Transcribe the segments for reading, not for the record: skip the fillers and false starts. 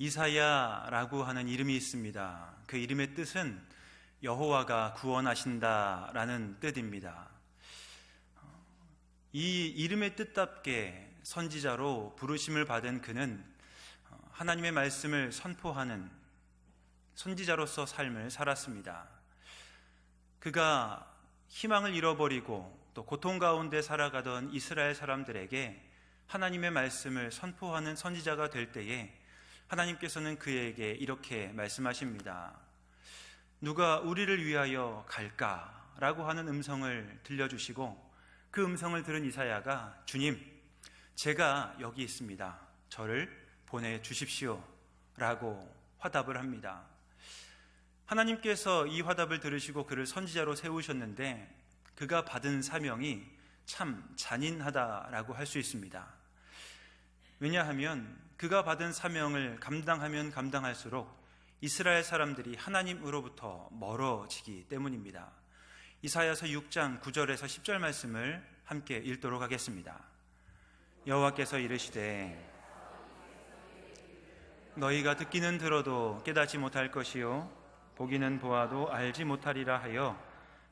이사야라고 하는 이름이 있습니다. 그 이름의 뜻은 여호와가 구원하신다라는 뜻입니다. 이 이름의 뜻답게 선지자로 부르심을 받은 그는 하나님의 말씀을 선포하는 선지자로서 삶을 살았습니다. 그가 희망을 잃어버리고 또 고통 가운데 살아가던 이스라엘 사람들에게 하나님의 말씀을 선포하는 선지자가 될 때에 하나님께서는 그에게 이렇게 말씀하십니다. 누가 우리를 위하여 갈까? 라고 하는 음성을 들려주시고 그 음성을 들은 이사야가 주님, 제가 여기 있습니다. 저를 보내주십시오. 라고 화답을 합니다. 하나님께서 이 화답을 들으시고 그를 선지자로 세우셨는데 그가 받은 사명이 참 잔인하다라고 할 수 있습니다. 왜냐하면 그가 받은 사명을 감당하면 감당할수록 이스라엘 사람들이 하나님으로부터 멀어지기 때문입니다. 이사야서 6장 9절에서 10절 말씀을 함께 읽도록 하겠습니다. 여호와께서 이르시되 너희가 듣기는 들어도 깨닫지 못할 것이요 보기는 보아도 알지 못하리라 하여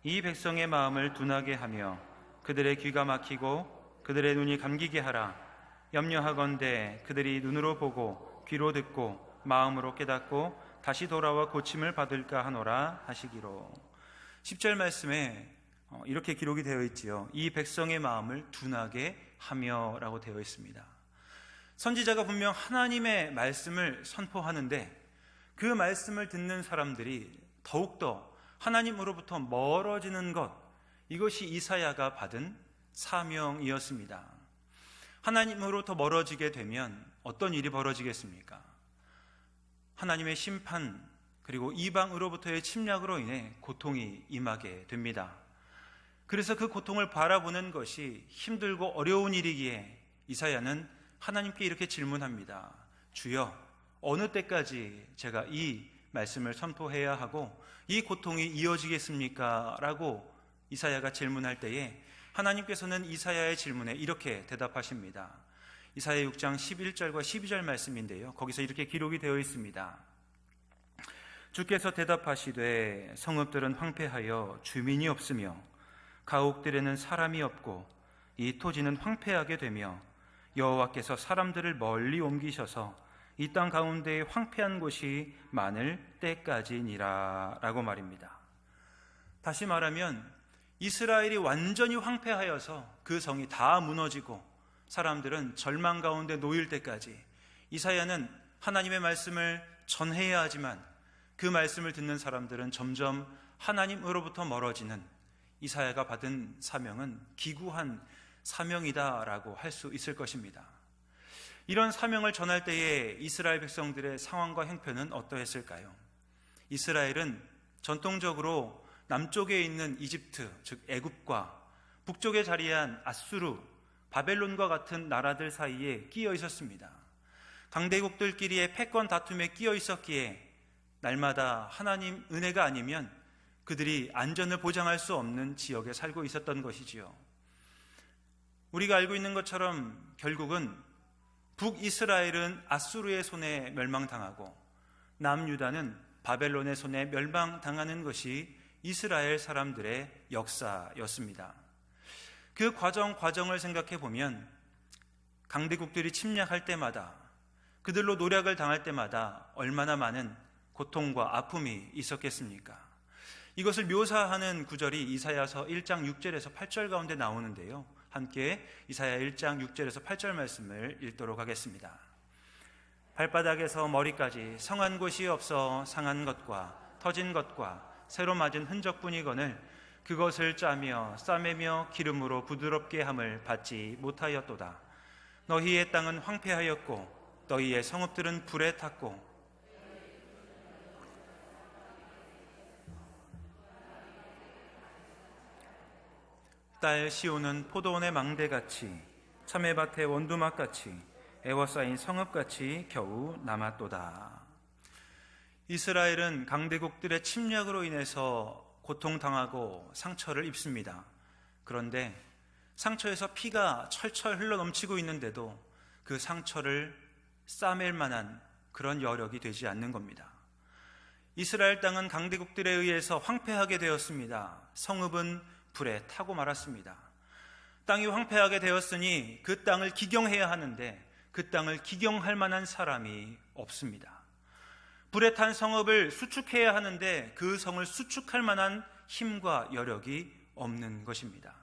이 백성의 마음을 둔하게 하며 그들의 귀가 막히고 그들의 눈이 감기게 하라. 염려하건대 그들이 눈으로 보고 귀로 듣고 마음으로 깨닫고 다시 돌아와 고침을 받을까 하노라 하시기로. 10절 말씀에 이렇게 기록이 되어 있지요. 이 백성의 마음을 둔하게 하며 라고 되어 있습니다. 선지자가 분명 하나님의 말씀을 선포하는데 그 말씀을 듣는 사람들이 더욱더 하나님으로부터 멀어지는 것, 이것이 이사야가 받은 사명이었습니다. 하나님으로부터 멀어지게 되면 어떤 일이 벌어지겠습니까? 하나님의 심판 그리고 이방으로부터의 침략으로 인해 고통이 임하게 됩니다. 그래서 그 고통을 바라보는 것이 힘들고 어려운 일이기에 이사야는 하나님께 이렇게 질문합니다. 주여, 어느 때까지 제가 이 말씀을 선포해야 하고 이 고통이 이어지겠습니까? 라고 이사야가 질문할 때에 하나님께서는 이사야의 질문에 이렇게 대답하십니다. 이사야 6장 11절과 12절 말씀인데요, 거기서 이렇게 기록이 되어 있습니다. 주께서 대답하시되 성읍들은 황폐하여 주민이 없으며 가옥들에는 사람이 없고 이 토지는 황폐하게 되며 여호와께서 사람들을 멀리 옮기셔서 이 땅 가운데에 황폐한 곳이 많을 때까지니라 라고 말입니다. 다시 말하면 이스라엘이 완전히 황폐하여서 그 성이 다 무너지고 사람들은 절망 가운데 놓일 때까지 이사야는 하나님의 말씀을 전해야 하지만 그 말씀을 듣는 사람들은 점점 하나님으로부터 멀어지는, 이사야가 받은 사명은 기구한 사명이다라고 할 수 있을 것입니다. 이런 사명을 전할 때에 이스라엘 백성들의 상황과 형편은 어떠했을까요? 이스라엘은 전통적으로 남쪽에 있는 이집트, 즉 애굽과 북쪽에 자리한 아수르, 바벨론과 같은 나라들 사이에 끼어 있었습니다. 강대국들끼리의 패권 다툼에 끼어 있었기에 날마다 하나님 은혜가 아니면 그들이 안전을 보장할 수 없는 지역에 살고 있었던 것이지요. 우리가 알고 있는 것처럼 결국은 북이스라엘은 아수르의 손에 멸망당하고 남유다는 바벨론의 손에 멸망당하는 것이 이스라엘 사람들의 역사였습니다. 그 과정을 생각해 보면 강대국들이 침략할 때마다, 그들로 노략을 당할 때마다 얼마나 많은 고통과 아픔이 있었겠습니까? 이것을 묘사하는 구절이 이사야서 1장 6절에서 8절 가운데 나오는데요, 함께 이사야 1장 6절에서 8절 말씀을 읽도록 하겠습니다. 발바닥에서 머리까지 성한 곳이 없어 상한 것과 터진 것과 새로 맞은 흔적뿐이거늘 그것을 짜며 싸매며 기름으로 부드럽게 함을 받지 못하였도다. 너희의 땅은 황폐하였고 너희의 성읍들은 불에 탔고 딸 시온은 포도원의 망대같이 참외밭의 원두막같이 애워싸인 성읍같이 겨우 남았도다. 이스라엘은 강대국들의 침략으로 인해서 고통당하고 상처를 입습니다. 그런데 상처에서 피가 철철 흘러넘치고 있는데도 그 상처를 싸맬 만한 그런 여력이 되지 않는 겁니다. 이스라엘 땅은 강대국들에 의해서 황폐하게 되었습니다. 성읍은 불에 타고 말았습니다. 땅이 황폐하게 되었으니 그 땅을 기경해야 하는데 그 땅을 기경할 만한 사람이 없습니다. 불에 탄 성읍을 수축해야 하는데 그 성을 수축할 만한 힘과 여력이 없는 것입니다.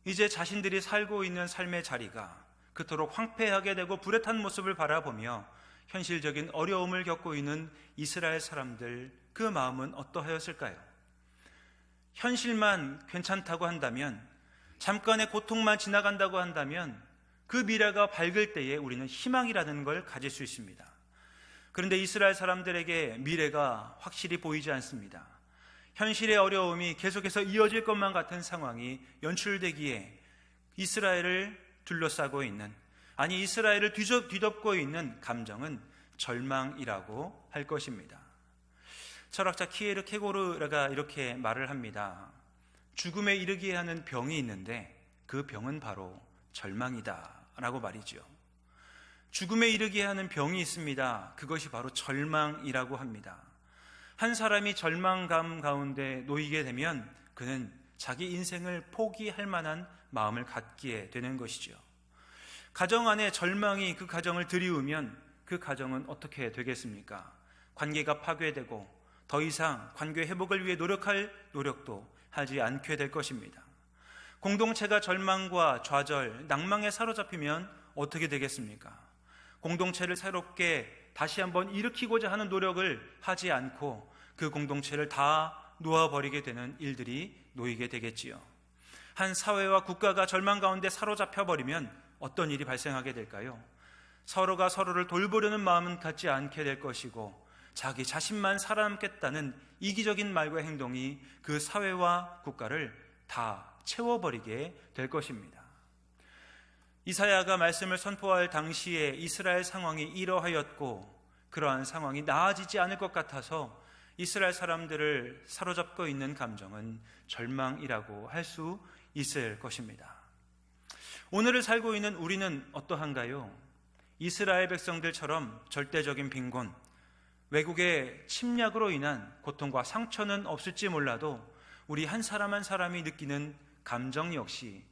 이제 자신들이 살고 있는 삶의 자리가 그토록 황폐하게 되고 불에 탄 모습을 바라보며 현실적인 어려움을 겪고 있는 이스라엘 사람들, 그 마음은 어떠하였을까요? 현실만 괜찮다고 한다면, 잠깐의 고통만 지나간다고 한다면 그 미래가 밝을 때에 우리는 희망이라는 걸 가질 수 있습니다. 그런데 이스라엘 사람들에게 미래가 확실히 보이지 않습니다. 현실의 어려움이 계속해서 이어질 것만 같은 상황이 연출되기에 이스라엘을 둘러싸고 있는, 아니 이스라엘을 뒤덮고 있는 감정은 절망이라고 할 것입니다. 철학자 키에르케고르가 이렇게 말을 합니다. 죽음에 이르게 하는 병이 있는데 그 병은 바로 절망이다 라고 말이죠. 죽음에 이르게 하는 병이 있습니다. 그것이 바로 절망이라고 합니다. 한 사람이 절망감 가운데 놓이게 되면 그는 자기 인생을 포기할 만한 마음을 갖게 되는 것이죠. 가정 안에 절망이 그 가정을 들이우면 그 가정은 어떻게 되겠습니까? 관계가 파괴되고 더 이상 관계 회복을 위해 노력할 노력도 하지 않게 될 것입니다. 공동체가 절망과 좌절, 낭망에 사로잡히면 어떻게 되겠습니까? 공동체를 새롭게 다시 한번 일으키고자 하는 노력을 하지 않고 그 공동체를 다 놓아버리게 되는 일들이 놓이게 되겠지요. 한 사회와 국가가 절망 가운데 사로잡혀 버리면 어떤 일이 발생하게 될까요? 서로가 서로를 돌보려는 마음은 갖지 않게 될 것이고 자기 자신만 살아남겠다는 이기적인 말과 행동이 그 사회와 국가를 다 채워버리게 될 것입니다. 이사야가 말씀을 선포할 당시에 이스라엘 상황이 이러하였고 그러한 상황이 나아지지 않을 것 같아서 이스라엘 사람들을 사로잡고 있는 감정은 절망이라고 할 수 있을 것입니다. 오늘을 살고 있는 우리는 어떠한가요? 이스라엘 백성들처럼 절대적인 빈곤, 외국의 침략으로 인한 고통과 상처는 없을지 몰라도 우리 한 사람 한 사람이 느끼는 감정 역시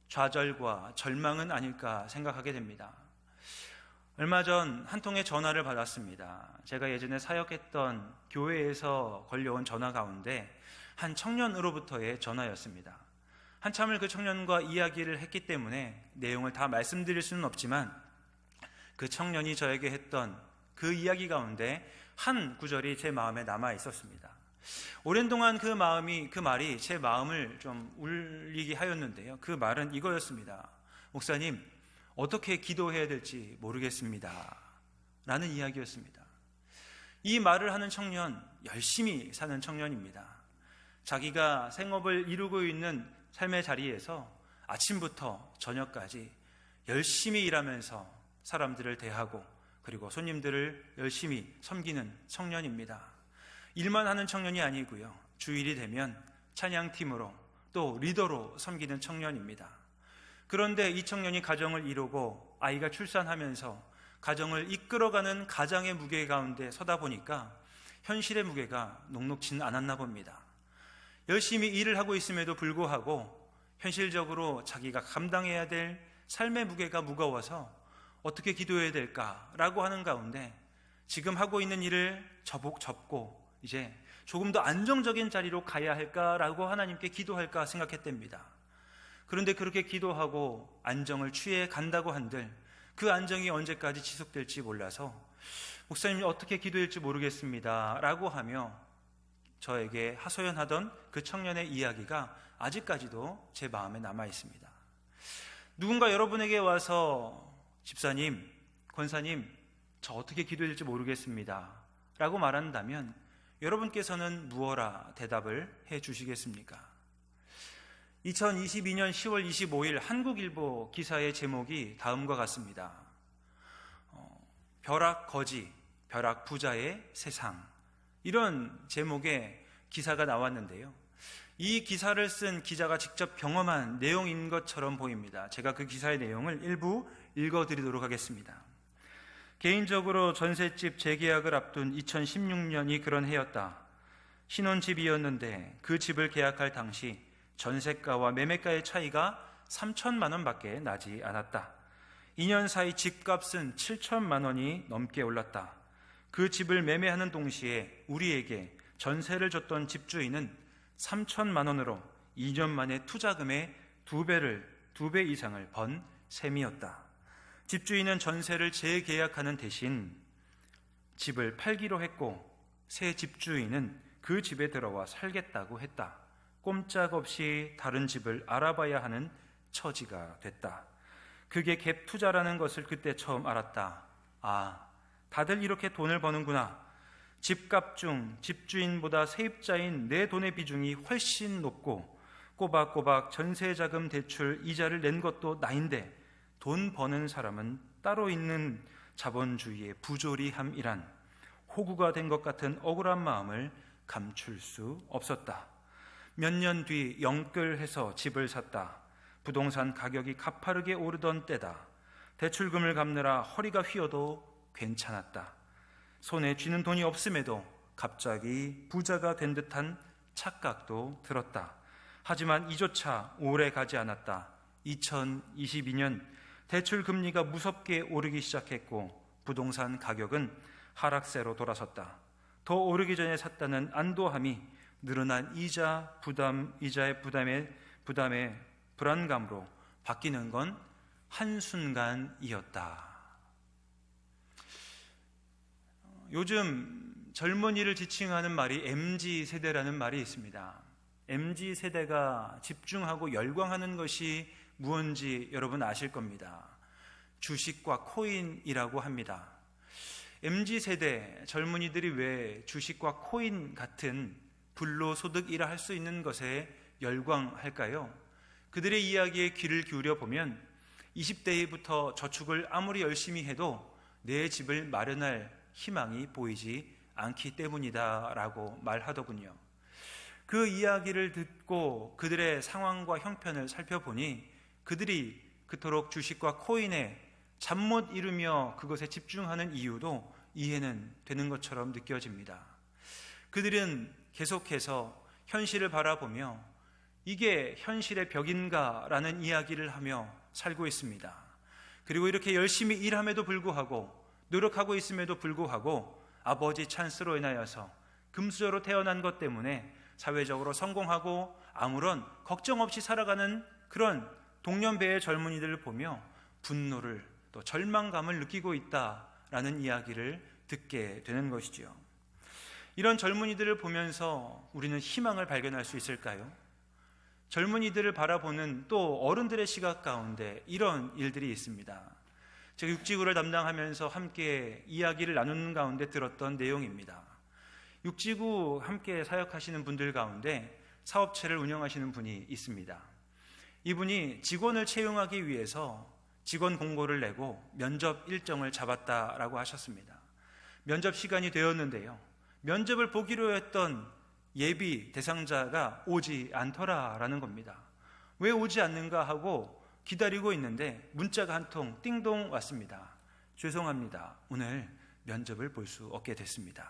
좌절과 절망은 아닐까 생각하게 됩니다. 얼마 전 한 통의 전화를 받았습니다. 제가 예전에 사역했던 교회에서 걸려온 전화 가운데 한 청년으로부터의 전화였습니다. 한참을 그 청년과 이야기를 했기 때문에 내용을 다 말씀드릴 수는 없지만 그 청년이 저에게 했던 그 이야기 가운데 한 구절이 제 마음에 남아 있었습니다. 오랜 동안 그 말이 제 마음을 좀 울리게 하였는데요. 그 말은 이거였습니다. 목사님, 어떻게 기도해야 될지 모르겠습니다 라는 이야기였습니다. 이 말을 하는 청년, 열심히 사는 청년입니다. 자기가 생업을 이루고 있는 삶의 자리에서 아침부터 저녁까지 열심히 일하면서 사람들을 대하고 그리고 손님들을 열심히 섬기는 청년입니다. 일만 하는 청년이 아니고요. 주일이 되면 찬양팀으로 또 리더로 섬기는 청년입니다. 그런데 이 청년이 가정을 이루고 아이가 출산하면서 가정을 이끌어가는 가장의 무게 가운데 서다 보니까 현실의 무게가 녹록지는 않았나 봅니다. 열심히 일을 하고 있음에도 불구하고 현실적으로 자기가 감당해야 될 삶의 무게가 무거워서 어떻게 기도해야 될까라고 하는 가운데 지금 하고 있는 일을 접고 이제 조금 더 안정적인 자리로 가야 할까라고 하나님께 기도할까 생각했답니다. 그런데 그렇게 기도하고 안정을 취해 간다고 한들 그 안정이 언제까지 지속될지 몰라서 목사님 어떻게 기도할지 모르겠습니다 라고 하며 저에게 하소연하던 그 청년의 이야기가 아직까지도 제 마음에 남아 있습니다. 누군가 여러분에게 와서 집사님, 권사님, 저 어떻게 기도해야 될지 모르겠습니다 라고 말한다면 여러분께서는 무엇라 대답을 해 주시겠습니까? 2022년 10월 25일 한국일보 기사의 제목이 다음과 같습니다. 벼락 거지, 벼락 부자의 세상, 이런 제목의 기사가 나왔는데요. 이 기사를 쓴 기자가 직접 경험한 내용인 것처럼 보입니다. 제가 그 기사의 내용을 일부 읽어드리도록 하겠습니다. 개인적으로 전셋집 재계약을 앞둔 2016년이 그런 해였다. 신혼집이었는데 그 집을 계약할 당시 전세가와 매매가의 차이가 3천만 원밖에 나지 않았다. 2년 사이 집값은 7천만 원이 넘게 올랐다. 그 집을 매매하는 동시에 우리에게 전세를 줬던 집주인은 3천만 원으로 2년 만에 투자금의 2배 이상을 번 셈이었다. 집주인은 전세를 재계약하는 대신 집을 팔기로 했고 새 집주인은 그 집에 들어와 살겠다고 했다. 꼼짝없이 다른 집을 알아봐야 하는 처지가 됐다. 그게 갭 투자라는 것을 그때 처음 알았다. 아, 다들 이렇게 돈을 버는구나. 집값 중 집주인보다 세입자인 내 돈의 비중이 훨씬 높고 꼬박꼬박 전세자금 대출 이자를 낸 것도 나인데 돈 버는 사람은 따로 있는 자본주의의 부조리함이란 호구가 된 것 같은 억울한 마음을 감출 수 없었다. 몇 년 뒤 영끌해서 집을 샀다. 부동산 가격이 가파르게 오르던 때다. 대출금을 갚느라 허리가 휘어도 괜찮았다. 손에 쥐는 돈이 없음에도 갑자기 부자가 된 듯한 착각도 들었다. 하지만 이조차 오래 가지 않았다. 2022년 대출 금리가 무섭게 오르기 시작했고 부동산 가격은 하락세로 돌아섰다. 더 오르기 전에 샀다는 안도함이 늘어난 이자의 부담의 불안감으로 바뀌는 건 한순간이었다. 요즘 젊은이를 지칭하는 말이 MZ세대라는 말이 있습니다. MZ세대가 집중하고 열광하는 것이 무엇인지 여러분 아실 겁니다. 주식과 코인이라고 합니다. MZ세대 젊은이들이 왜 주식과 코인 같은 불로소득이라 할 수 있는 것에 열광할까요? 그들의 이야기에 귀를 기울여 보면 20대부터 저축을 아무리 열심히 해도 내 집을 마련할 희망이 보이지 않기 때문이다 라고 말하더군요. 그 이야기를 듣고 그들의 상황과 형편을 살펴보니 그들이 그토록 주식과 코인에 잠 못 이루며 그것에 집중하는 이유도 이해는 되는 것처럼 느껴집니다. 그들은 계속해서 현실을 바라보며 이게 현실의 벽인가 라는 이야기를 하며 살고 있습니다. 그리고 이렇게 열심히 일함에도 불구하고 노력하고 있음에도 불구하고 아버지 찬스로 인하여서 금수저로 태어난 것 때문에 사회적으로 성공하고 아무런 걱정 없이 살아가는 그런 동년배의 젊은이들을 보며 분노를 또 절망감을 느끼고 있다라는 이야기를 듣게 되는 것이지요. 이런 젊은이들을 보면서 우리는 희망을 발견할 수 있을까요? 젊은이들을 바라보는 또 어른들의 시각 가운데 이런 일들이 있습니다. 제가 육지구를 담당하면서 함께 이야기를 나누는 가운데 들었던 내용입니다. 육지구 함께 사역하시는 분들 가운데 사업체를 운영하시는 분이 있습니다. 이분이 직원을 채용하기 위해서 직원 공고를 내고 면접 일정을 잡았다라고 하셨습니다. 면접 시간이 되었는데요. 면접을 보기로 했던 예비 대상자가 오지 않더라라는 겁니다. 왜 오지 않는가 하고 기다리고 있는데 문자가 한 통 띵동 왔습니다. 죄송합니다. 오늘 면접을 볼 수 없게 됐습니다.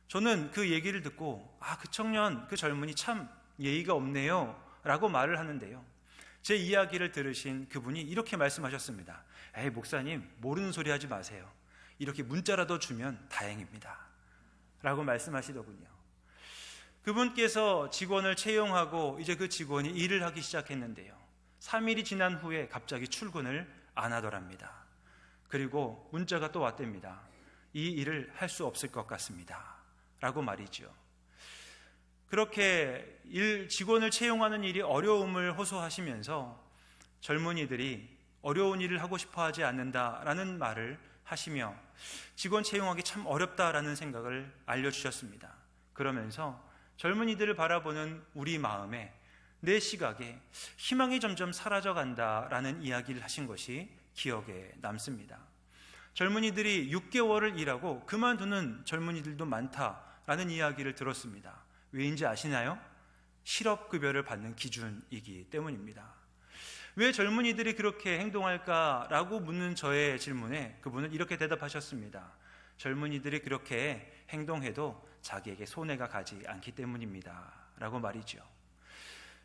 저는 그 얘기를 듣고 그 청년, 그 젊은이 참 예의가 없네요 라고 말을 하는데요. 제 이야기를 들으신 그분이 이렇게 말씀하셨습니다. 에이 목사님 모르는 소리 하지 마세요. 이렇게 문자라도 주면 다행입니다 라고 말씀하시더군요. 그분께서 직원을 채용하고 이제 그 직원이 일을 하기 시작했는데요. 3일이 지난 후에 갑자기 출근을 안 하더랍니다. 그리고 문자가 또 왔답니다. 이 일을 할 수 없을 것 같습니다 라고 말이죠. 그렇게 직원을 채용하는 일이 어려움을 호소하시면서 젊은이들이 어려운 일을 하고 싶어 하지 않는다라는 말을 하시며 직원 채용하기 참 어렵다라는 생각을 알려주셨습니다. 그러면서 젊은이들을 바라보는 우리 마음에 내 시각에 희망이 점점 사라져간다라는 이야기를 하신 것이 기억에 남습니다. 젊은이들이 6개월을 일하고 그만두는 젊은이들도 많다라는 이야기를 들었습니다. 왜인지 아시나요? 실업급여를 받는 기준이기 때문입니다. 왜 젊은이들이 그렇게 행동할까라고 묻는 저의 질문에 그분은 이렇게 대답하셨습니다. 젊은이들이 그렇게 행동해도 자기에게 손해가 가지 않기 때문입니다 라고 말이죠.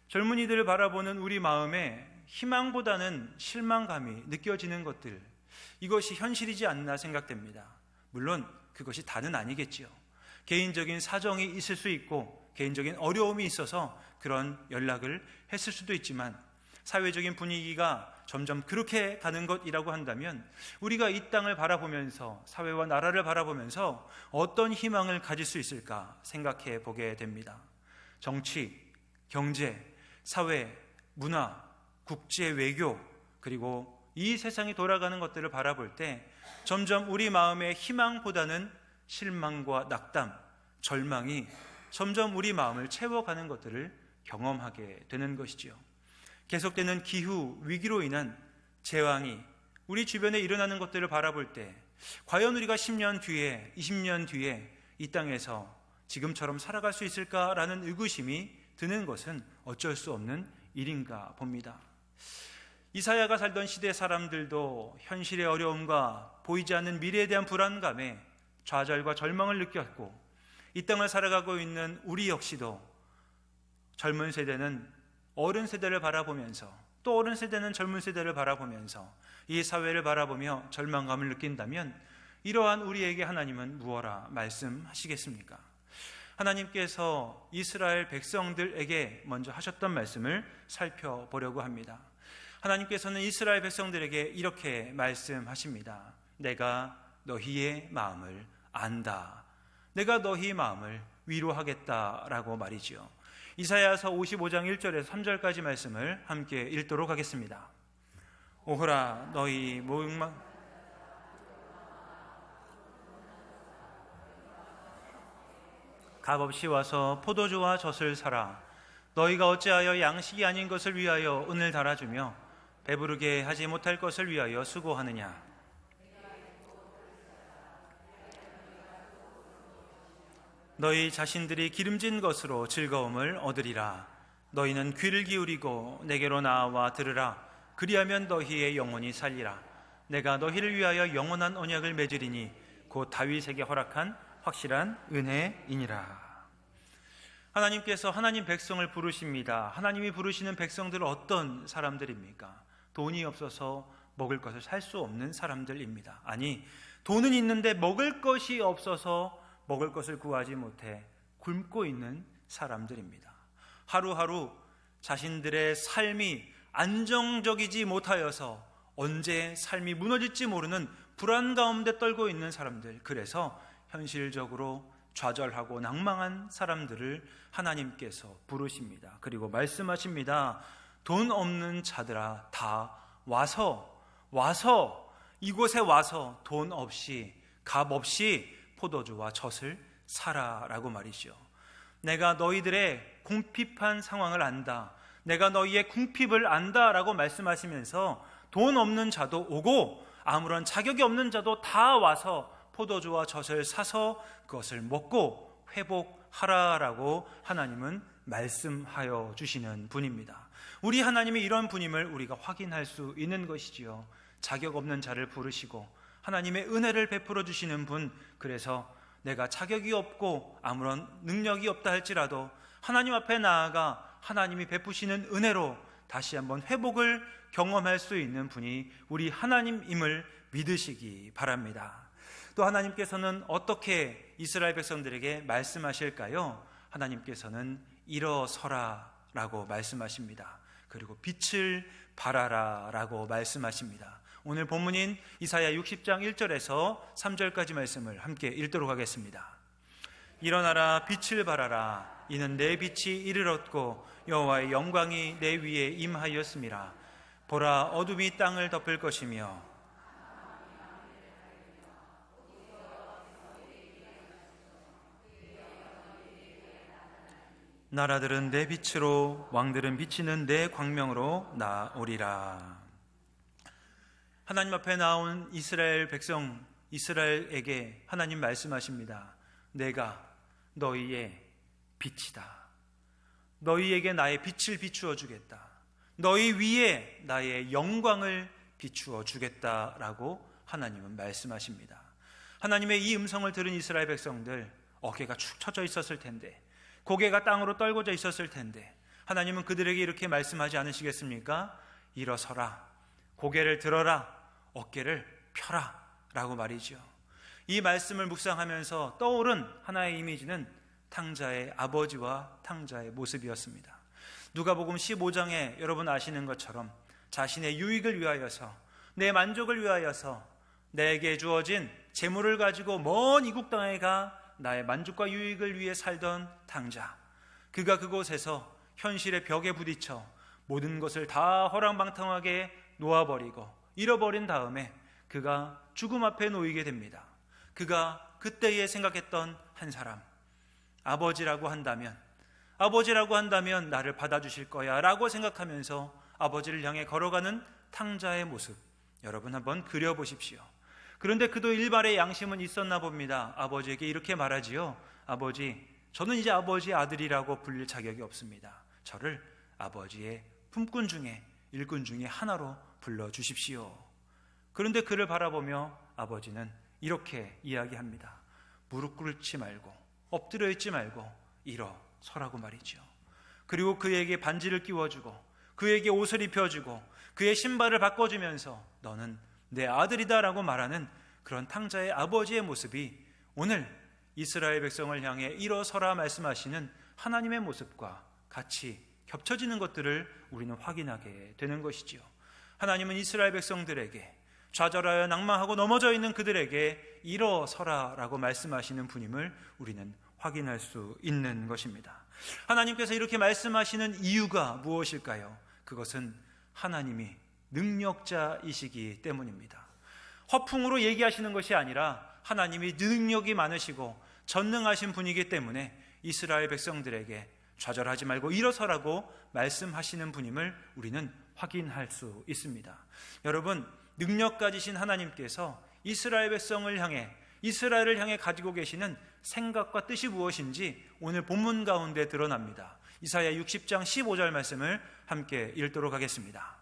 젊은이들을 바라보는 우리 마음에 희망보다는 실망감이 느껴지는 것들, 이것이 현실이지 않나 생각됩니다. 물론 그것이 다는 아니겠지요. 개인적인 사정이 있을 수 있고 개인적인 어려움이 있어서 그런 연락을 했을 수도 있지만, 사회적인 분위기가 점점 그렇게 가는 것이라고 한다면 우리가 이 땅을 바라보면서, 사회와 나라를 바라보면서 어떤 희망을 가질 수 있을까 생각해 보게 됩니다. 정치, 경제, 사회, 문화, 국제 외교, 그리고 이 세상이 돌아가는 것들을 바라볼 때 점점 우리 마음의 희망보다는 실망과 낙담, 절망이 점점 우리 마음을 채워가는 것들을 경험하게 되는 것이지요. 계속되는 기후 위기로 인한 재앙이 우리 주변에 일어나는 것들을 바라볼 때 과연 우리가 10년 뒤에, 20년 뒤에 이 땅에서 지금처럼 살아갈 수 있을까라는 의구심이 드는 것은 어쩔 수 없는 일인가 봅니다. 이사야가 살던 시대 사람들도 현실의 어려움과 보이지 않는 미래에 대한 불안감에 좌절과 절망을 느꼈고, 이 땅을 살아가고 있는 우리 역시도 젊은 세대는 어른 세대를 바라보면서, 또 어른 세대는 젊은 세대를 바라보면서 이 사회를 바라보며 절망감을 느낀다면 이러한 우리에게 하나님은 무엇라 말씀하시겠습니까? 하나님께서 이스라엘 백성들에게 먼저 하셨던 말씀을 살펴보려고 합니다. 하나님께서는 이스라엘 백성들에게 이렇게 말씀하십니다. 내가 너희의 마음을 안다. 내가 너희 마음을 위로하겠다라고 말이죠. 이사야서 55장 1절에서 3절까지 말씀을 함께 읽도록 하겠습니다. 오호라 너희 목망 값없이 와서 포도주와 젖을 사라. 너희가 어찌하여 양식이 아닌 것을 위하여 은을 달아주며 배부르게 하지 못할 것을 위하여 수고하느냐. 너희 자신들이 기름진 것으로 즐거움을 얻으리라. 너희는 귀를 기울이고 내게로 나와 들으라. 그리하면 너희의 영혼이 살리라. 내가 너희를 위하여 영원한 언약을 맺으리니 곧 다윗에게 허락한 확실한 은혜이니라. 하나님께서 하나님 백성을 부르십니다. 하나님이 부르시는 백성들은 어떤 사람들입니까? 돈이 없어서 먹을 것을 살 수 없는 사람들입니다. 아니, 돈은 있는데 먹을 것이 없어서 먹을 것을 구하지 못해 굶고 있는 사람들입니다. 하루하루 자신들의 삶이 안정적이지 못하여서 언제 삶이 무너질지 모르는 불안 가운데 떨고 있는 사람들, 그래서 현실적으로 좌절하고 낭망한 사람들을 하나님께서 부르십니다. 그리고 말씀하십니다. 돈 없는 자들아 다 와서 이곳에 와서 돈 없이 값 없이 포도주와 젖을 사라라고 말이죠. 내가 너희들의 궁핍한 상황을 안다. 내가 너희의 궁핍을 안다라고 말씀하시면서 돈 없는 자도 오고 아무런 자격이 없는 자도 다 와서 포도주와 젖을 사서 그것을 먹고 회복하라라고 하나님은 말씀하여 주시는 분입니다. 우리 하나님이 이런 분임을 우리가 확인할 수 있는 것이지요. 자격 없는 자를 부르시고 하나님의 은혜를 베풀어 주시는 분, 그래서 내가 자격이 없고 아무런 능력이 없다 할지라도 하나님 앞에 나아가 하나님이 베푸시는 은혜로 다시 한번 회복을 경험할 수 있는 분이 우리 하나님임을 믿으시기 바랍니다. 또 하나님께서는 어떻게 이스라엘 백성들에게 말씀하실까요? 하나님께서는 일어서라 라고 말씀하십니다. 그리고 빛을 발하라 라고 말씀하십니다. 오늘 본문인 이사야 60장 1절에서 3절까지 말씀을 함께 읽도록 하겠습니다. 일어나라 빛을 발하라. 이는 내 빛이 이를 얻고 여호와의 영광이 내 위에 임하였음이라. 보라 어둠이 땅을 덮을 것이며 나라들은 내 빛으로 왕들은 비치는 내 광명으로 나오리라. 하나님 앞에 나온 이스라엘 백성 이스라엘에게 하나님 말씀하십니다. 내가 너희의 빛이다. 너희에게 나의 빛을 비추어 주겠다. 너희 위에 나의 영광을 비추어 주겠다라고 하나님은 말씀하십니다. 하나님의 이 음성을 들은 이스라엘 백성들 어깨가 축 처져 있었을 텐데, 고개가 땅으로 떨궈져 있었을 텐데, 하나님은 그들에게 이렇게 말씀하지 않으시겠습니까? 일어서라, 고개를 들어라, 어깨를 펴라 라고 말이죠. 이 말씀을 묵상하면서 떠오른 하나의 이미지는 탕자의 아버지와 탕자의 모습이었습니다. 누가복음 15장에 여러분 아시는 것처럼 자신의 유익을 위하여서, 내 만족을 위하여서 내게 주어진 재물을 가지고 먼 이국 땅에 가 나의 만족과 유익을 위해 살던 탕자, 그가 그곳에서 현실의 벽에 부딪혀 모든 것을 다 허랑방탕하게 놓아버리고 잃어버린 다음에 그가 죽음 앞에 놓이게 됩니다. 그가 그때에 생각했던 한 사람, 아버지라고 한다면 나를 받아주실 거야 라고 생각하면서 아버지를 향해 걸어가는 탕자의 모습, 여러분 한번 그려보십시오. 그런데 그도 일말의 양심은 있었나 봅니다. 아버지에게 이렇게 말하지요. 아버지, 저는 이제 아버지의 아들이라고 불릴 자격이 없습니다. 저를 아버지의 품꾼 중에, 일꾼 중에 하나로 불러주십시오. 그런데 그를 바라보며 아버지는 이렇게 이야기합니다. 무릎 꿇지 말고, 엎드려 있지 말고 일어서라고 말이죠. 그리고 그에게 반지를 끼워주고 그에게 옷을 입혀주고 그의 신발을 바꿔주면서 너는 내 아들이다 라고 말하는 그런 탕자의 아버지의 모습이 오늘 이스라엘 백성을 향해 일어서라 말씀하시는 하나님의 모습과 같이 겹쳐지는 것들을 우리는 확인하게 되는 것이지요. 하나님은 이스라엘 백성들에게 좌절하여 낭망하고 넘어져 있는 그들에게 일어서라 라고 말씀하시는 분임을 우리는 확인할 수 있는 것입니다. 하나님께서 이렇게 말씀하시는 이유가 무엇일까요? 그것은 하나님이 능력자이시기 때문입니다. 허풍으로 얘기하시는 것이 아니라 하나님이 능력이 많으시고 전능하신 분이기 때문에 이스라엘 백성들에게 좌절하지 말고 일어서라고 말씀하시는 분임을 우리는 확인할 수 있습니다. 여러분, 능력 가지신 하나님께서 이스라엘 백성을 향해, 이스라엘을 향해 가지고 계시는 생각과 뜻이 무엇인지 오늘 본문 가운데 드러납니다. 이사야 60장 15절 말씀을 함께 읽도록 하겠습니다.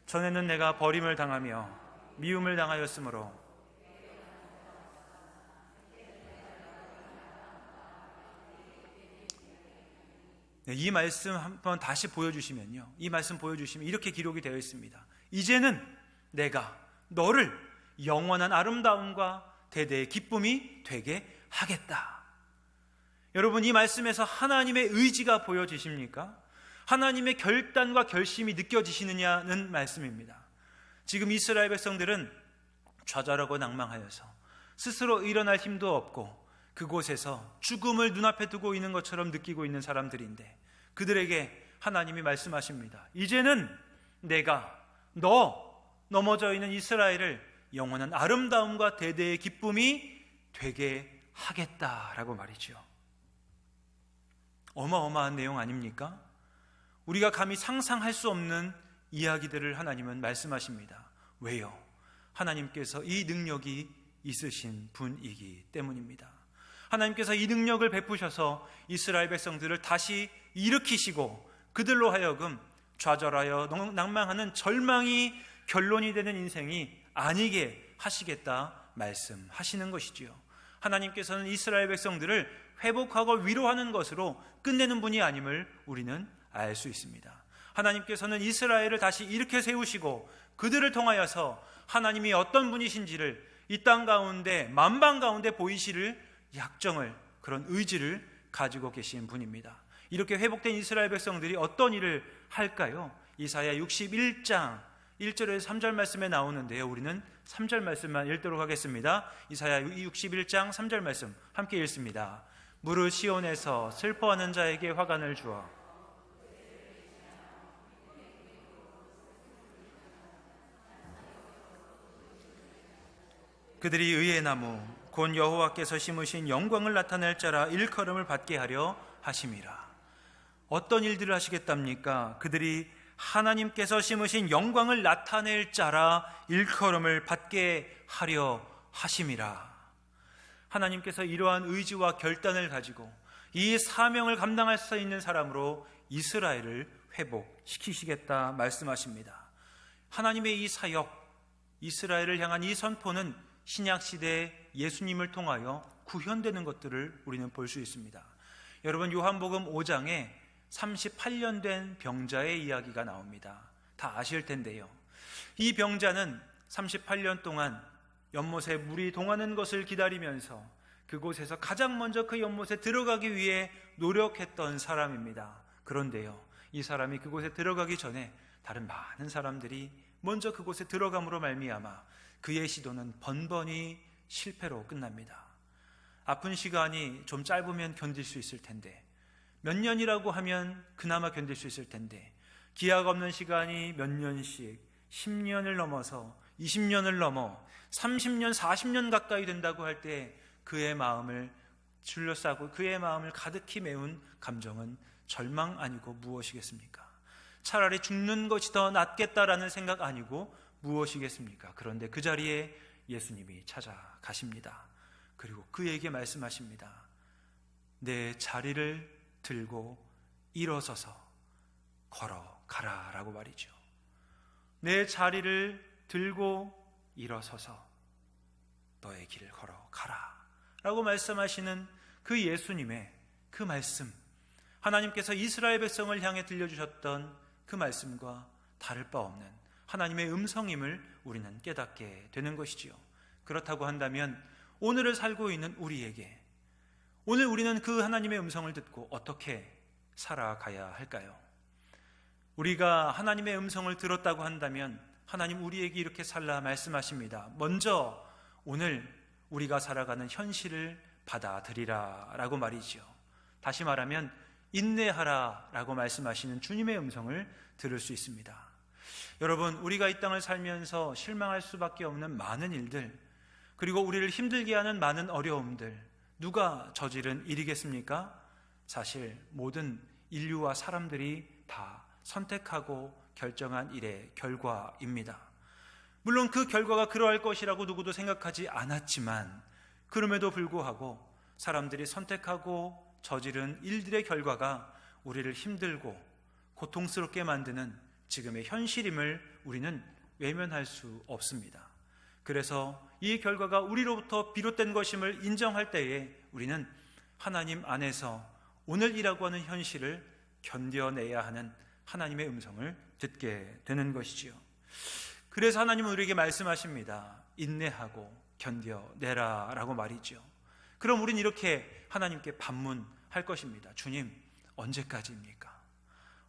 전에는 내가 버림을 당하며 미움을 당하였으므로 이 말씀 한번 다시 보여주시면요, 이 말씀 보여주시면 이렇게 기록이 되어 있습니다. 이제는 내가 너를 영원한 아름다움과 대대의 기쁨이 되게 하겠다. 여러분, 이 말씀에서 하나님의 의지가 보여지십니까? 하나님의 결단과 결심이 느껴지시느냐는 말씀입니다. 지금 이스라엘 백성들은 좌절하고 낭망하여서 스스로 일어날 힘도 없고 그곳에서 죽음을 눈앞에 두고 있는 것처럼 느끼고 있는 사람들인데, 그들에게 하나님이 말씀하십니다. 이제는 내가 너 넘어져 있는 이스라엘을 영원한 아름다움과 대대의 기쁨이 되게 하겠다라고 말이죠. 어마어마한 내용 아닙니까? 우리가 감히 상상할 수 없는 이야기들을 하나님은 말씀하십니다. 왜요? 하나님께서 이 능력이 있으신 분이기 때문입니다. 하나님께서 이 능력을 베푸셔서 이스라엘 백성들을 다시 일으키시고 그들로 하여금 좌절하여 낭망하는 절망이 결론이 되는 인생이 아니게 하시겠다 말씀하시는 것이지요. 하나님께서는 이스라엘 백성들을 회복하고 위로하는 것으로 끝내는 분이 아님을 우리는 알 수 있습니다. 하나님께서는 이스라엘을 다시 일으켜 세우시고 그들을 통하여서 하나님이 어떤 분이신지를 이 땅 가운데, 만방 가운데 보이시를 약정을, 그런 의지를 가지고 계신 분입니다. 이렇게 회복된 이스라엘 백성들이 어떤 일을 할까요? 이사야 61장 1절에서 3절 말씀에 나오는데요, 우리는 3절 말씀만 읽도록 하겠습니다. 이사야 61장 3절 말씀 함께 읽습니다. 무릇 시온에서 슬퍼하는 자에게 화관을 주어 그들이 의의 나무 곧 여호와께서 심으신 영광을 나타낼 자라 일컬음을 받게 하려 하심이라. 어떤 일들을 하시겠답니까? 그들이 하나님께서 심으신 영광을 나타낼 자라 일컬음을 받게 하려 하심이라. 하나님께서 이러한 의지와 결단을 가지고 이 사명을 감당할 수 있는 사람으로 이스라엘을 회복시키시겠다 말씀하십니다. 하나님의 이 사역, 이스라엘을 향한 이 선포는 신약시대 예수님을 통하여 구현되는 것들을 우리는 볼 수 있습니다. 여러분, 요한복음 5장에 38년 된 병자의 이야기가 나옵니다. 다 아실 텐데요. 이 병자는 38년 동안 연못에 물이 동하는 것을 기다리면서 그곳에서 가장 먼저 그 연못에 들어가기 위해 노력했던 사람입니다. 그런데요, 이 사람이 그곳에 들어가기 전에 다른 많은 사람들이 먼저 그곳에 들어감으로 말미암아 그의 시도는 번번이 실패로 끝납니다. 아픈 시간이 좀 짧으면 견딜 수 있을 텐데, 몇 년이라고 하면 그나마 견딜 수 있을 텐데, 기약 없는 시간이 몇 년씩 10년을 넘어서 20년을 넘어 30년, 40년 가까이 된다고 할 때 그의 마음을 둘러싸고 그의 마음을 가득히 메운 감정은 절망 아니고 무엇이겠습니까? 차라리 죽는 것이 더 낫겠다라는 생각 아니고 무엇이겠습니까? 그런데 그 자리에 예수님이 찾아가십니다. 그리고 그에게 말씀하십니다. 내 자리를 들고 일어서서 걸어가라 라고 말이죠. 내 자리를 들고 일어서서 너의 길을 걸어가라 라고 말씀하시는 그 예수님의 그 말씀, 하나님께서 이스라엘 백성을 향해 들려주셨던 그 말씀과 다를 바 없는 하나님의 음성임을 우리는 깨닫게 되는 것이지요. 그렇다고 한다면 오늘을 살고 있는 우리에게 오늘 우리는 그 하나님의 음성을 듣고 어떻게 살아가야 할까요? 우리가 하나님의 음성을 들었다고 한다면 하나님 우리에게 이렇게 살라 말씀하십니다. 먼저 오늘 우리가 살아가는 현실을 받아들이라 라고 말이죠. 다시 말하면 인내하라 라고 말씀하시는 주님의 음성을 들을 수 있습니다. 여러분, 우리가 이 땅을 살면서 실망할 수밖에 없는 많은 일들, 그리고 우리를 힘들게 하는 많은 어려움들, 누가 저지른 일이겠습니까? 사실 모든 인류와 사람들이 다 선택하고 결정한 일의 결과입니다. 물론 그 결과가 그러할 것이라고 누구도 생각하지 않았지만 그럼에도 불구하고 사람들이 선택하고 저지른 일들의 결과가 우리를 힘들고 고통스럽게 만드는 지금의 현실임을 우리는 외면할 수 없습니다. 그래서 이 결과가 우리로부터 비롯된 것임을 인정할 때에 우리는 하나님 안에서 오늘이라고 하는 현실을 견뎌내야 하는 하나님의 음성을 듣게 되는 것이지요. 그래서 하나님은 우리에게 말씀하십니다. 인내하고 견뎌내라 라고 말이죠. 그럼 우리는 이렇게 하나님께 반문할 것입니다. 주님, 언제까지입니까?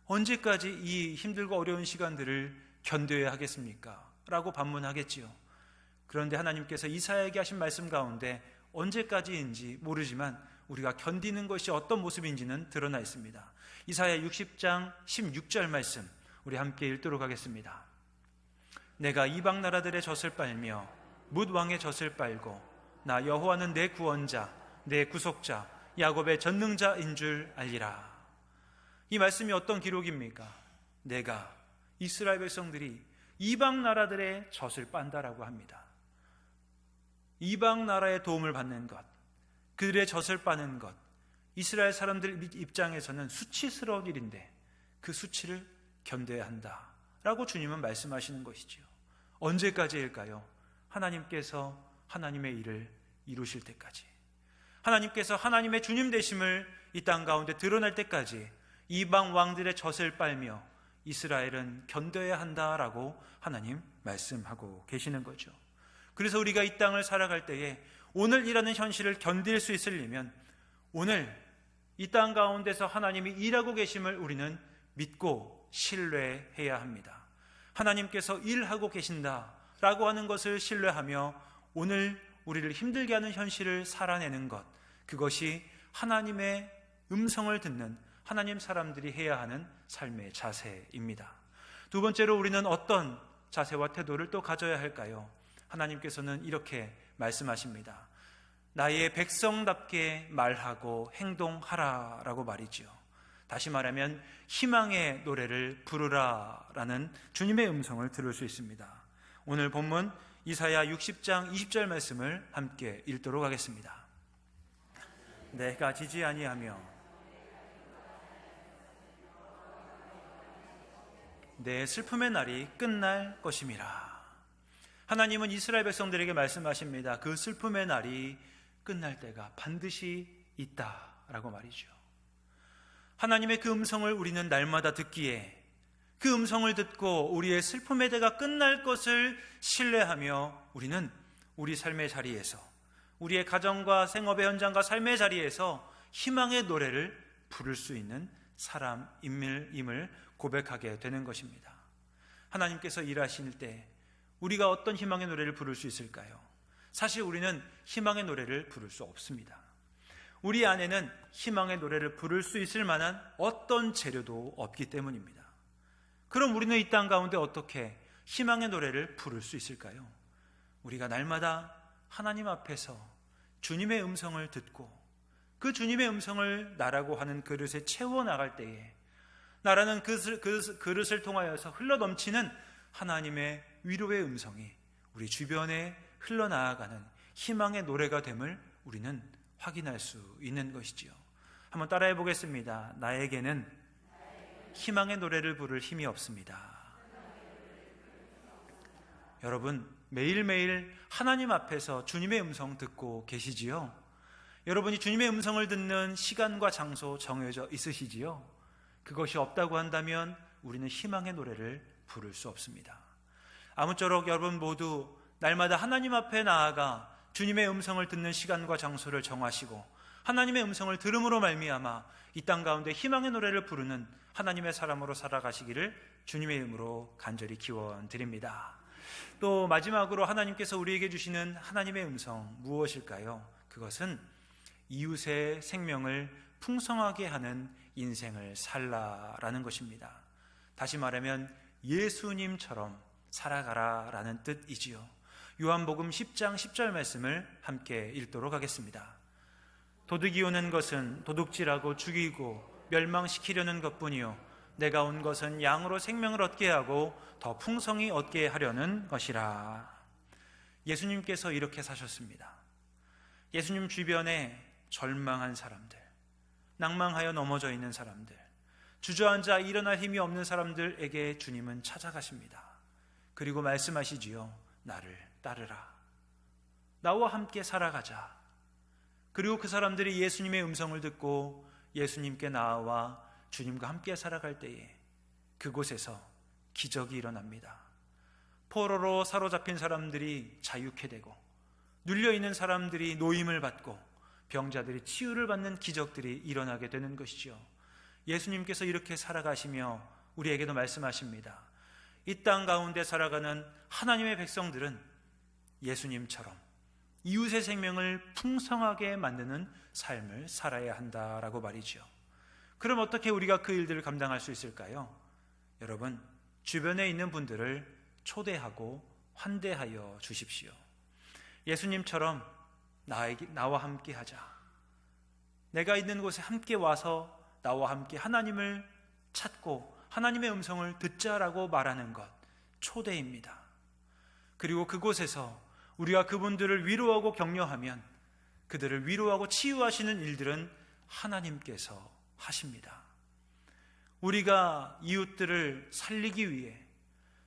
언제까지 이 힘들고 어려운 시간들을 견뎌야 하겠습니까? 라고 반문하겠지요. 그런데 하나님께서 이사야에게 하신 말씀 가운데 언제까지인지 모르지만 우리가 견디는 것이 어떤 모습인지는 드러나 있습니다. 이사야 60장 16절 말씀 우리 함께 읽도록 하겠습니다. 내가 이방 나라들의 젖을 빨며 뭇 왕의 젖을 빨고 나 여호와는 내 구원자 내 구속자 야곱의 전능자인 줄 알리라. 이 말씀이 어떤 기록입니까? 내가 이스라엘 백성들이 이방 나라들의 젖을 빤다라고 합니다. 이방 나라의 도움을 받는 것, 그들의 젖을 빠는 것, 이스라엘 사람들 입장에서는 수치스러운 일인데 그 수치를 견뎌야 한다라고 주님은 말씀하시는 것이지요. 언제까지일까요? 하나님께서 하나님의 일을 이루실 때까지, 하나님께서 하나님의 주님 되심을 이 땅 가운데 드러날 때까지 이방 왕들의 젖을 빨며 이스라엘은 견뎌야 한다라고 하나님 말씀하고 계시는 거죠. 그래서 우리가 이 땅을 살아갈 때에 오늘이라는 현실을 견딜 수 있으려면 오늘 이 땅 가운데서 하나님이 일하고 계심을 우리는 믿고 신뢰해야 합니다. 하나님께서 일하고 계신다라고 하는 것을 신뢰하며 오늘 우리를 힘들게 하는 현실을 살아내는 것, 그것이 하나님의 음성을 듣는 하나님 사람들이 해야 하는 삶의 자세입니다. 두 번째로 우리는 어떤 자세와 태도를 또 가져야 할까요? 하나님께서는 이렇게 말씀하십니다. 나의 백성답게 말하고 행동하라 라고 말이죠. 다시 말하면 희망의 노래를 부르라 라는 주님의 음성을 들을 수 있습니다. 오늘 본문 이사야 60장 20절 말씀을 함께 읽도록 하겠습니다. 내가 지지 아니하며 내 슬픔의 날이 끝날 것임이라. 하나님은 이스라엘 백성들에게 말씀하십니다. 그 슬픔의 날이 끝날 때가 반드시 있다라고 말이죠. 하나님의 그 음성을 우리는 날마다 듣기에 그 음성을 듣고 우리의 슬픔의 때가 끝날 것을 신뢰하며 우리는 우리 삶의 자리에서, 우리의 가정과 생업의 현장과 삶의 자리에서 희망의 노래를 부를 수 있는 사람임을 고백하게 되는 것입니다. 하나님께서 일하실 때 우리가 어떤 희망의 노래를 부를 수 있을까요? 사실 우리는 희망의 노래를 부를 수 없습니다. 우리 안에는 희망의 노래를 부를 수 있을 만한 어떤 재료도 없기 때문입니다. 그럼 우리는 이 땅 가운데 어떻게 희망의 노래를 부를 수 있을까요? 우리가 날마다 하나님 앞에서 주님의 음성을 듣고 그 주님의 음성을 나라고 하는 그릇에 채워나갈 때에 나라는 그릇을 통하여서 흘러넘치는 하나님의 위로의 음성이 우리 주변에 흘러나아가는 희망의 노래가 됨을 우리는 확인할 수 있는 것이지요. 한번 따라해 보겠습니다. 나에게는 희망의 노래를 부를 힘이 없습니다. 여러분, 매일매일 하나님 앞에서 주님의 음성 듣고 계시지요? 여러분이 주님의 음성을 듣는 시간과 장소 정해져 있으시지요? 그것이 없다고 한다면 우리는 희망의 노래를 부를 수 없습니다. 아무쪼록 여러분 모두 날마다 하나님 앞에 나아가 주님의 음성을 듣는 시간과 장소를 정하시고 하나님의 음성을 들음으로 말미암아 이 땅 가운데 희망의 노래를 부르는 하나님의 사람으로 살아가시기를 주님의 이름으로 간절히 기원드립니다. 또 마지막으로 하나님께서 우리에게 주시는 하나님의 음성 무엇일까요? 그것은 이웃의 생명을 풍성하게 하는 인생을 살라라는 것입니다. 다시 말하면 예수님처럼 살아가라라는 뜻이지요. 요한복음 10장 10절 말씀을 함께 읽도록 하겠습니다. 도둑이 오는 것은 도둑질하고 죽이고 멸망시키려는 것뿐이요 내가 온 것은 양으로 생명을 얻게 하고 더 풍성히 얻게 하려는 것이라. 예수님께서 이렇게 사셨습니다. 예수님 주변에 절망한 사람들, 낭망하여 넘어져 있는 사람들, 주저앉아 일어날 힘이 없는 사람들에게 주님은 찾아가십니다. 그리고 말씀하시지요. 나를 따르라. 나와 함께 살아가자. 그리고 그 사람들이 예수님의 음성을 듣고 예수님께 나아와 주님과 함께 살아갈 때에 그곳에서 기적이 일어납니다. 포로로 사로잡힌 사람들이 자유케 되고 눌려있는 사람들이 노임을 받고 병자들이 치유를 받는 기적들이 일어나게 되는 것이죠. 예수님께서 이렇게 살아가시며 우리에게도 말씀하십니다. 이 땅 가운데 살아가는 하나님의 백성들은 예수님처럼 이웃의 생명을 풍성하게 만드는 삶을 살아야 한다라고 말이죠. 그럼 어떻게 우리가 그 일들을 감당할 수 있을까요? 여러분, 주변에 있는 분들을 초대하고 환대하여 주십시오. 예수님처럼 나와 함께 하자. 내가 있는 곳에 함께 와서 나와 함께 하나님을 찾고 하나님의 음성을 듣자라고 말하는 것, 초대입니다. 그리고 그곳에서 우리가 그분들을 위로하고 격려하면 그들을 위로하고 치유하시는 일들은 하나님께서 하십니다. 우리가 이웃들을 살리기 위해,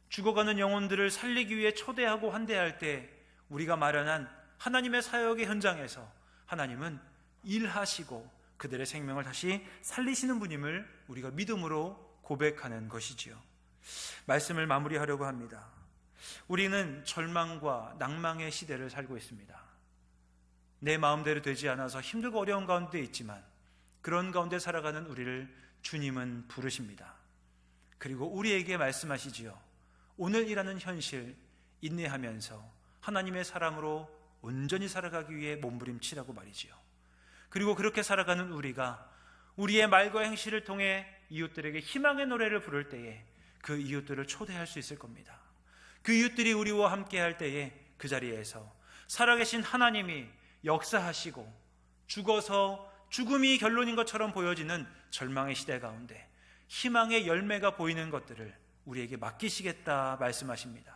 죽어가는 영혼들을 살리기 위해 초대하고 환대할 때 우리가 마련한 하나님의 사역의 현장에서 하나님은 일하시고 그들의 생명을 다시 살리시는 분임을 우리가 믿음으로 고백하는 것이지요. 말씀을 마무리하려고 합니다. 우리는 절망과 낭망의 시대를 살고 있습니다. 내 마음대로 되지 않아서 힘들고 어려운 가운데 있지만 그런 가운데 살아가는 우리를 주님은 부르십니다. 그리고 우리에게 말씀하시지요. 오늘이라는 현실 인내하면서 하나님의 사람으로 온전히 살아가기 위해 몸부림치라고 말이지요. 그리고 그렇게 살아가는 우리가 우리의 말과 행실을 통해 이웃들에게 희망의 노래를 부를 때에 그 이웃들을 초대할 수 있을 겁니다. 그 이웃들이 우리와 함께 할 때에 그 자리에서 살아계신 하나님이 역사하시고 죽어서 죽음이 결론인 것처럼 보여지는 절망의 시대 가운데 희망의 열매가 보이는 것들을 우리에게 맡기시겠다 말씀하십니다.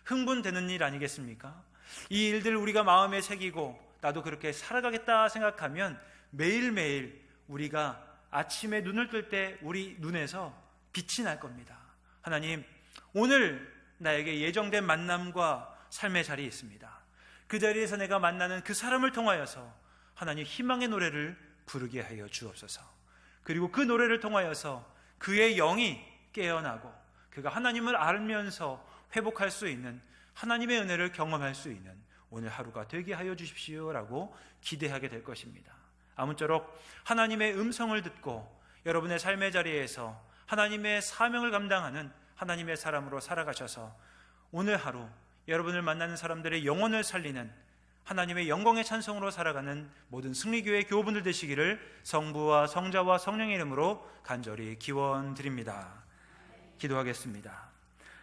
흥분되는 일 아니겠습니까? 이 일들 우리가 마음에 새기고 나도 그렇게 살아가겠다 생각하면 매일매일 우리가 아침에 눈을 뜰 때 우리 눈에서 빛이 날 겁니다. 하나님, 오늘 나에게 예정된 만남과 삶의 자리에 있습니다. 그 자리에서 내가 만나는 그 사람을 통하여서 하나님 희망의 노래를 부르게 하여 주옵소서. 그리고 그 노래를 통하여서 그의 영이 깨어나고 그가 하나님을 알면서 회복할 수 있는 하나님의 은혜를 경험할 수 있는 오늘 하루가 되게 하여 주십시오라고 기대하게 될 것입니다. 아무쪼록 하나님의 음성을 듣고 여러분의 삶의 자리에서 하나님의 사명을 감당하는 하나님의 사람으로 살아가셔서 오늘 하루 여러분을 만나는 사람들의 영혼을 살리는 하나님의 영광의 찬송으로 살아가는 모든 승리교회 교우분들 되시기를 성부와 성자와 성령의 이름으로 간절히 기원드립니다. 기도하겠습니다.